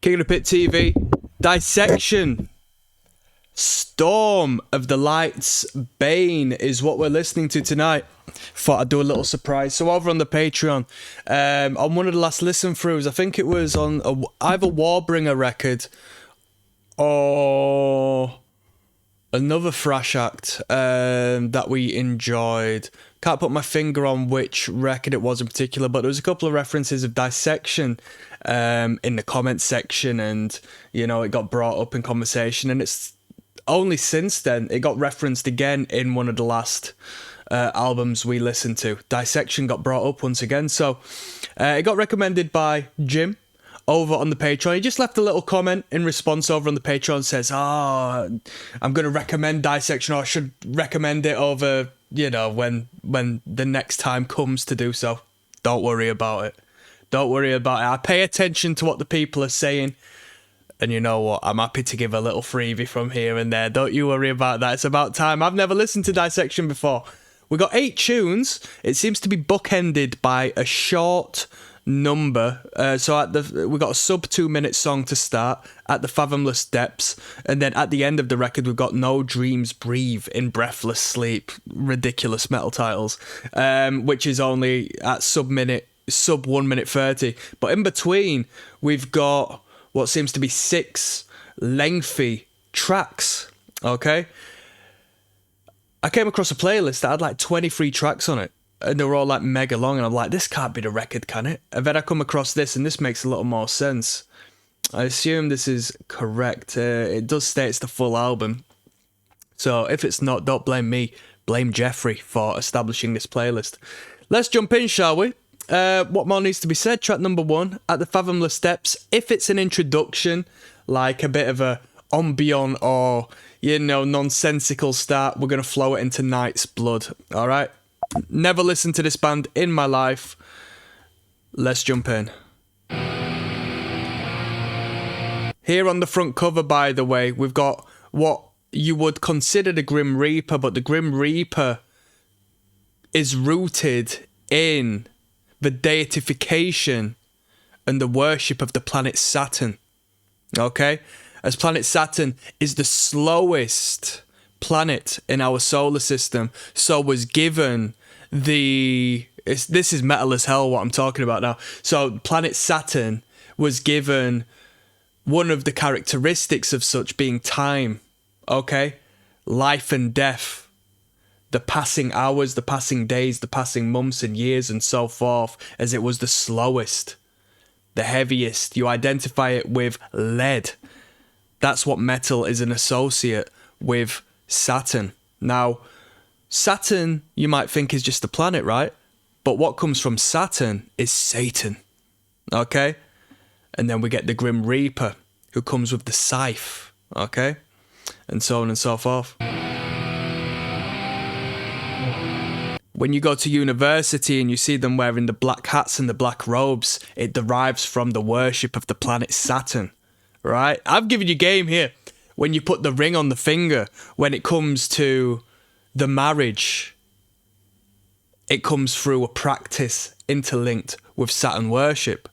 King of the Pit TV, Dissection, Storm of the Light's Bane is what we're listening to tonight. Thought I'd do a little surprise. So over on the Patreon, on one of the last listen throughs, I think it was on either Warbringer record or another thrash act that we enjoyed. Can't put my finger on which record it was in particular, but there was a couple of references of Dissection in the comment section, and you know, it got brought up in conversation, and it's only since then it got referenced again in one of the last albums we listened to. Dissection got brought up once again, so it got recommended by Jim over on the Patreon. He just left a little comment in response over on the Patreon, says, I'm going to recommend Dissection, or I should recommend it over, you know, when the next time comes to do so. Don't worry about it. Don't worry about it. I pay attention to what the people are saying. And you know what? I'm happy to give a little freebie from here and there. Don't you worry about that. It's about time. I've never listened to Dissection before. We got 8 tunes. It seems to be bookended by a short number. So we got a sub 2 minute song to start at the Fathomless Depths, and then at the end of the record we've got No Dreams Breathe in Breathless Sleep. Ridiculous metal titles, which is only at sub 1 minute 30. But in between we've got what seems to be 6 lengthy tracks. Okay, I came across a playlist that had like 23 tracks on it, and they were all like mega long, and I'm like, this can't be the record, can it? And then I come across this, and this makes a little more sense. I assume this is correct. It does state it's the full album, so if it's not, don't blame me, blame Jeffrey for establishing this playlist. Let's jump in, shall we? What more needs to be said? Track number 1, At the Fathomless Depths. If it's an introduction, like a bit of a ambient or, you know, nonsensical start, we're going to flow it into Night's Blood, alright? Never listened to this band in my life. Let's jump in. Here on the front cover, by the way, we've got what you would consider the Grim Reaper, but the Grim Reaper is rooted in the deification and the worship of the planet Saturn. Okay? As planet Saturn is the slowest planet in our solar system, so was given this is metal as hell what I'm talking about now. So planet Saturn was given one of the characteristics of such being time. Okay? Life and death. The passing hours, the passing days, the passing months and years and so forth, as it was the slowest, the heaviest. You identify it with lead. That's what metal is an associate with Saturn. Now, Saturn, you might think, is just a planet, right? But what comes from Saturn is Satan. Okay? And then we get the Grim Reaper, who comes with the scythe. Okay? And so on and so forth. When you go to university and you see them wearing the black hats and the black robes, it derives from the worship of the planet Saturn, right? I've given you game here. When you put the ring on the finger, when it comes to the marriage, it comes through a practice interlinked with Saturn worship.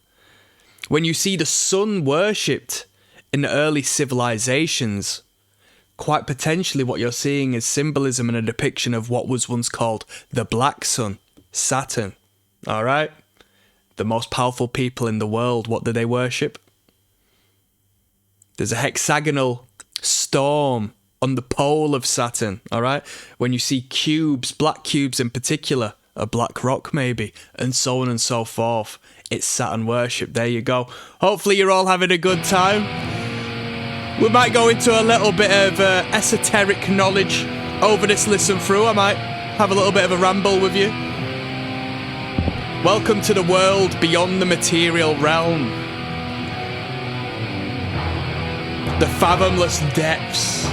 When you see the sun worshipped in the early civilizations, quite potentially what you're seeing is symbolism and a depiction of what was once called the Black Sun, Saturn. Alright? The most powerful people in the world, what do they worship? There's a hexagonal storm on the pole of Saturn, alright? When you see cubes, black cubes in particular, a black rock maybe, and so on and so forth, it's Saturn worship. There you go. Hopefully you're all having a good time. We might go into a little bit of esoteric knowledge over this listen through. I might have a little bit of a ramble with you. Welcome to the world beyond the material realm. The fathomless depths.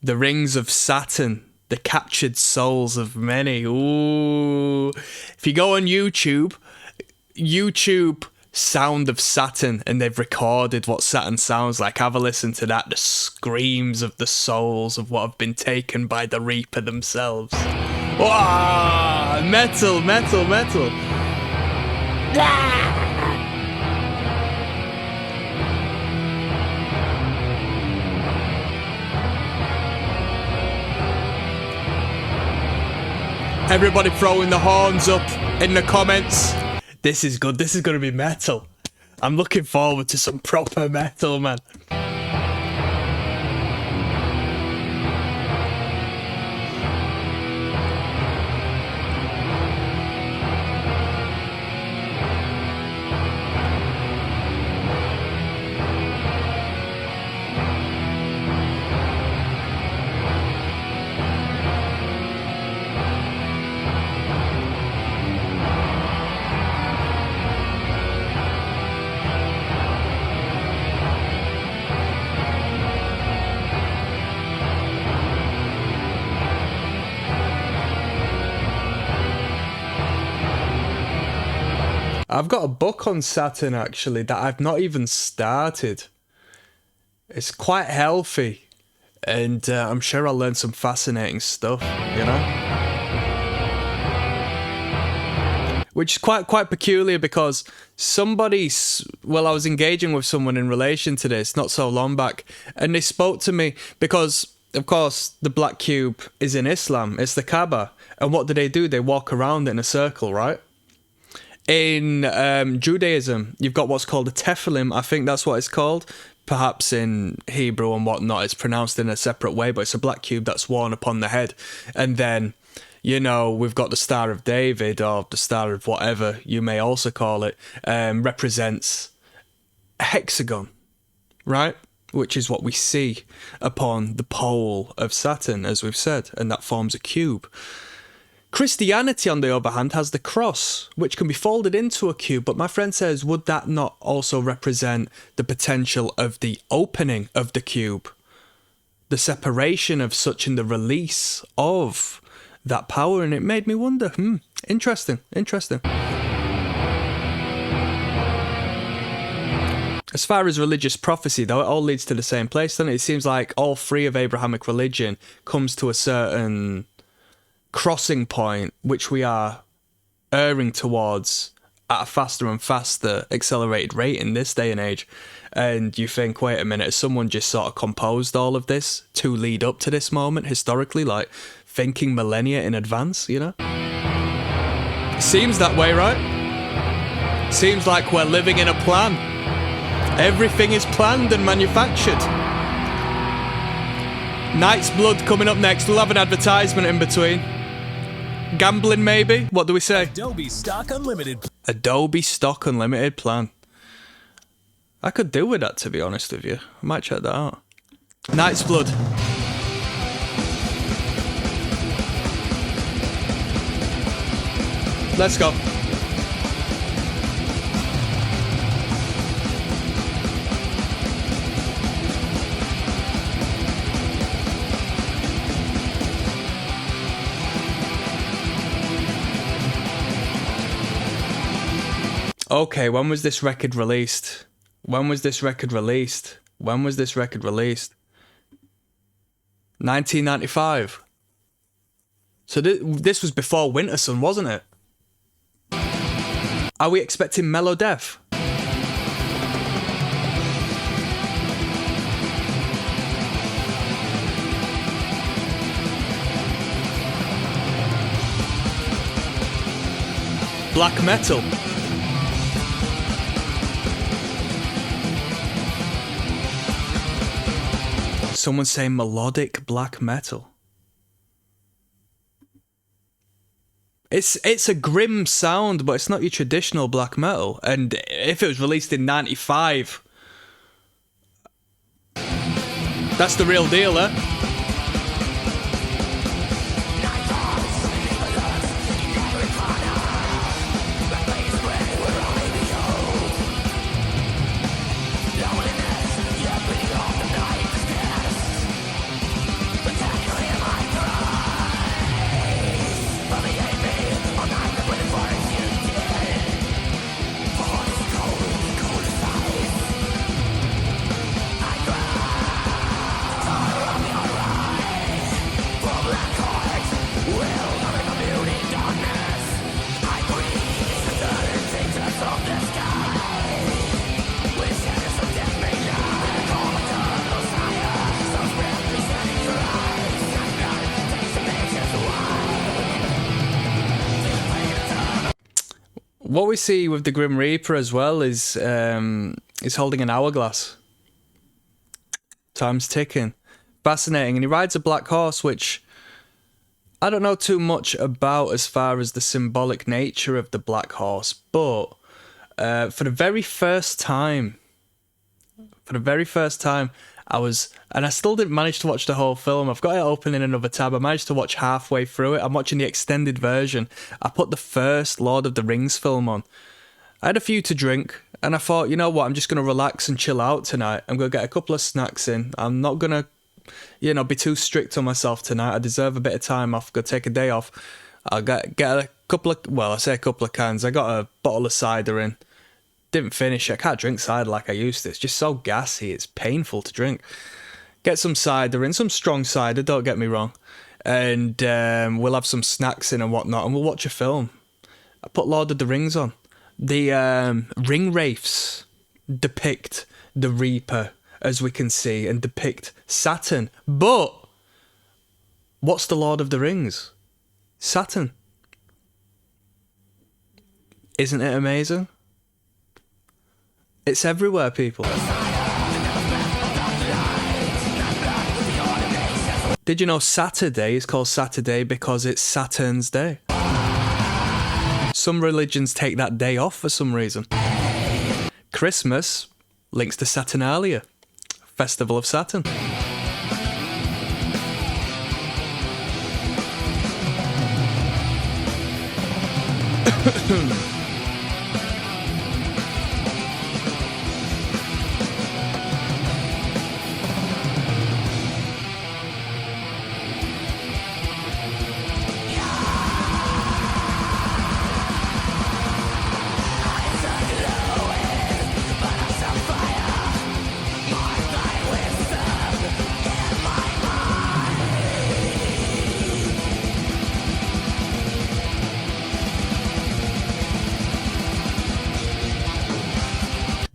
The rings of Saturn. The captured souls of many. Ooh. If you go on YouTube Sound of Saturn, and they've recorded what Saturn sounds like. Have a listen to that. The screams of the souls of what have been taken by the Reaper themselves. Wow, metal, metal, metal. Everybody throwing the horns up in the comments. This is good. This is going to be metal. I'm looking forward to some proper metal, man. I've got a book on Saturn, actually, that I've not even started. It's quite healthy, and I'm sure I'll learn some fascinating stuff, you know? Which is quite peculiar, because well, I was engaging with someone in relation to this not so long back, and they spoke to me because, of course, the black cube is in Islam. It's the Kaaba. And what do? They walk around in a circle, right? In Judaism, you've got what's called a tefillin. I think that's what it's called. Perhaps in Hebrew and whatnot, it's pronounced in a separate way, but it's a black cube that's worn upon the head. And then, you know, we've got the Star of David, or the Star of whatever you may also call it, represents a hexagon, right? Which is what we see upon the pole of Saturn, as we've said, and that forms a cube. Christianity, on the other hand, has the cross, which can be folded into a cube, but my friend says, would that not also represent the potential of the opening of the cube? The separation of such and the release of that power, and it made me wonder, interesting. As far as religious prophecy, though, it all leads to the same place, doesn't it? It seems like all three of Abrahamic religion comes to a certain crossing point, which we are erring towards at a faster and faster accelerated rate in this day and age. And you think, wait a minute, has someone just sort of composed all of this to lead up to this moment historically, like thinking millennia in advance, you know? Seems that way, right? Seems like we're living in a plan. Everything is planned and manufactured. Knight's Blood coming up next. We'll have an advertisement in between. Gambling, maybe? What do we say? Adobe Stock Unlimited. Adobe Stock Unlimited plan. I could do with that, to be honest with you. I might check that out. Knight's Blood. Let's go. Okay, when was this record released? 1995. So this was before Winterson, wasn't it? Are we expecting Mellow Death? Black metal. Someone saying melodic black metal. It's a grim sound, but it's not your traditional black metal. And if it was released in 95, that's the real deal, eh? what we see with the Grim Reaper as well is holding an hourglass. Time's ticking. Fascinating. And he rides a black horse, which I don't know too much about as far as the symbolic nature of the black horse, but for the very first time, and I still didn't manage to watch the whole film. I've got it open in another tab. I managed to watch halfway through it. I'm watching the extended version. I put the first Lord of the Rings film on. I had a few to drink, and I thought, you know what, I'm just going to relax and chill out tonight. I'm going to get a couple of snacks in. I'm not going to, be too strict on myself tonight. I deserve a bit of time off. Go take a day off. I'll get a couple of, I say a couple of cans. I got a bottle of cider in. Didn't finish it. I can't drink cider like I used to. It's just so gassy. It's painful to drink. Get some cider in, some strong cider, don't get me wrong. And we'll have some snacks in and whatnot, and we'll watch a film. I put Lord of the Rings on. The ring wraiths depict the Reaper, as we can see, and depict Saturn. But what's the Lord of the Rings? Saturn. Isn't it amazing? It's everywhere, people. Did you know Saturday is called Saturday because it's Saturn's day? Some religions take that day off for some reason. Christmas links to Saturnalia, festival of Saturn.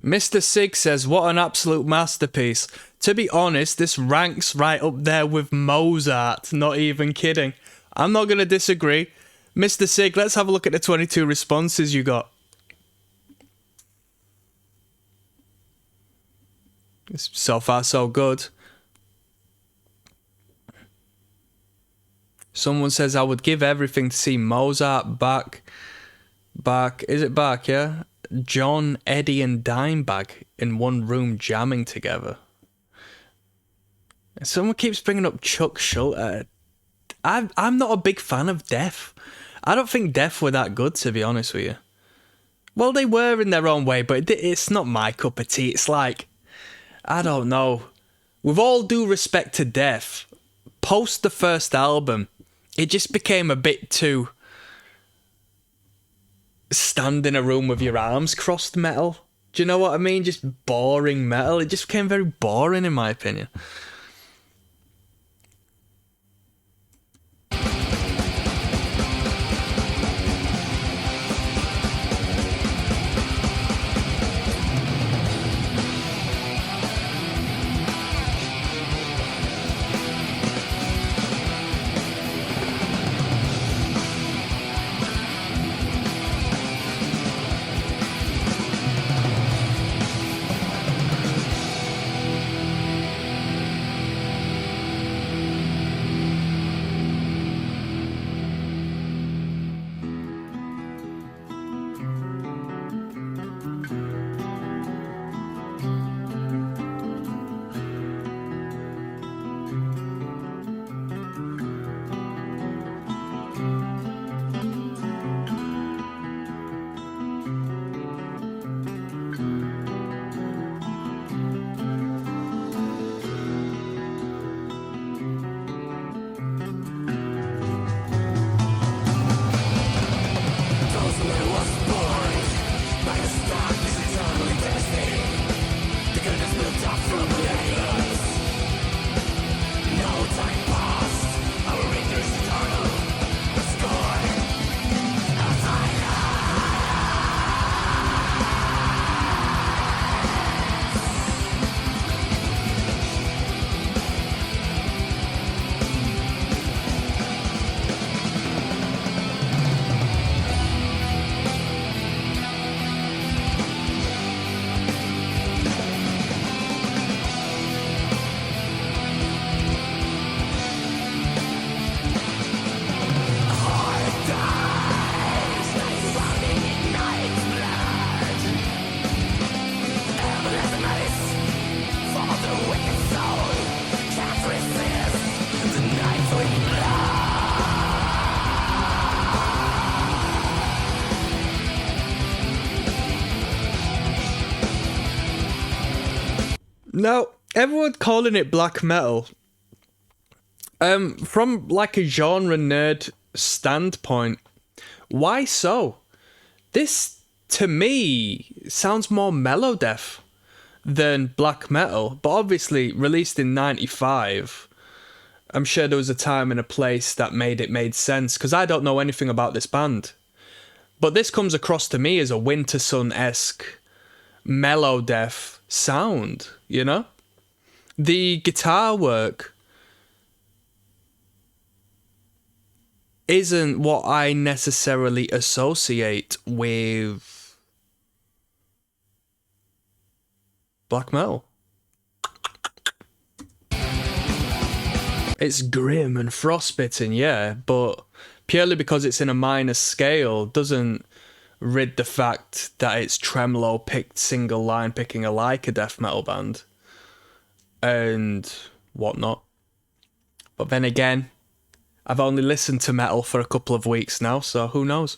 Mr. Sig says, what an absolute masterpiece. To be honest, this ranks right up there with Mozart. Not even kidding. I'm not going to disagree. Mr. Sig, let's have a look at the 22 responses you got. So far, so good. Someone says, I would give everything to see Mozart, Bach. Is it Bach, yeah? John, Eddie and Dimebag in one room jamming together. Someone keeps bringing up Chuck Schuldiner. I'm not a big fan of Def. I don't think Def were that good, to be honest with you. Well, they were in their own way, but it's not my cup of tea. It's like, I don't know. With all due respect to Def, post the first album, it just became a bit too stand in a room with your arms crossed metal. Do you know what I mean? Just boring metal. It just became very boring in my opinion. Now, everyone calling it black metal. From like a genre nerd standpoint, why so? This, to me, sounds more melodeath than black metal, but obviously released in 95. I'm sure there was a time and a place that made sense, because I don't know anything about this band. But this comes across to me as a Winter Sun-esque melodeath sound, you know? The guitar work isn't what I necessarily associate with black metal. It's grim and frostbitten, yeah, but purely because it's in a minor scale doesn't rid the fact that it's tremolo picked single line picking alike a death metal band and whatnot. But then again, I've only listened to metal for a couple of weeks now, so who knows?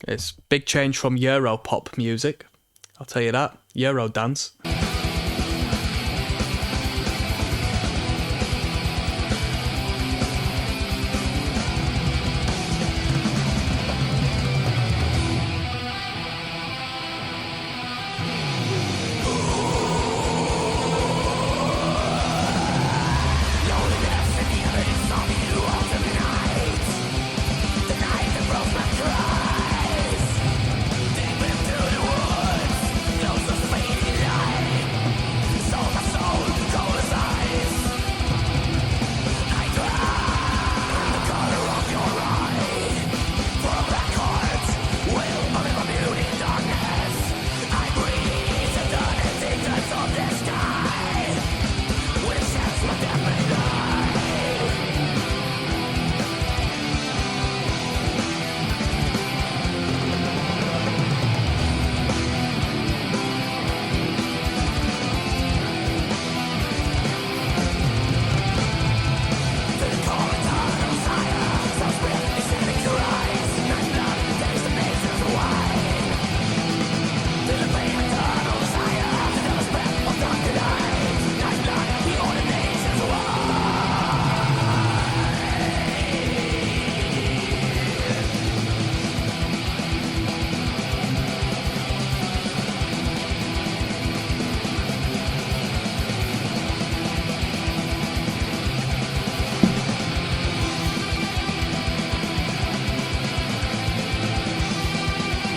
It's big change from Euro pop music, I'll tell you that. Euro dance.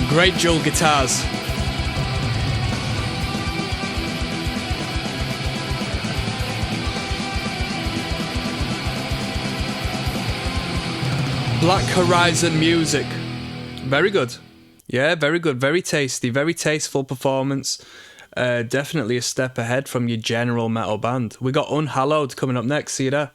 Great dual guitars. Black Horizon music. Very good. Yeah, very good. Very tasty. Very tasteful performance. Definitely a step ahead from your general metal band. We got Unhallowed coming up next. See you there.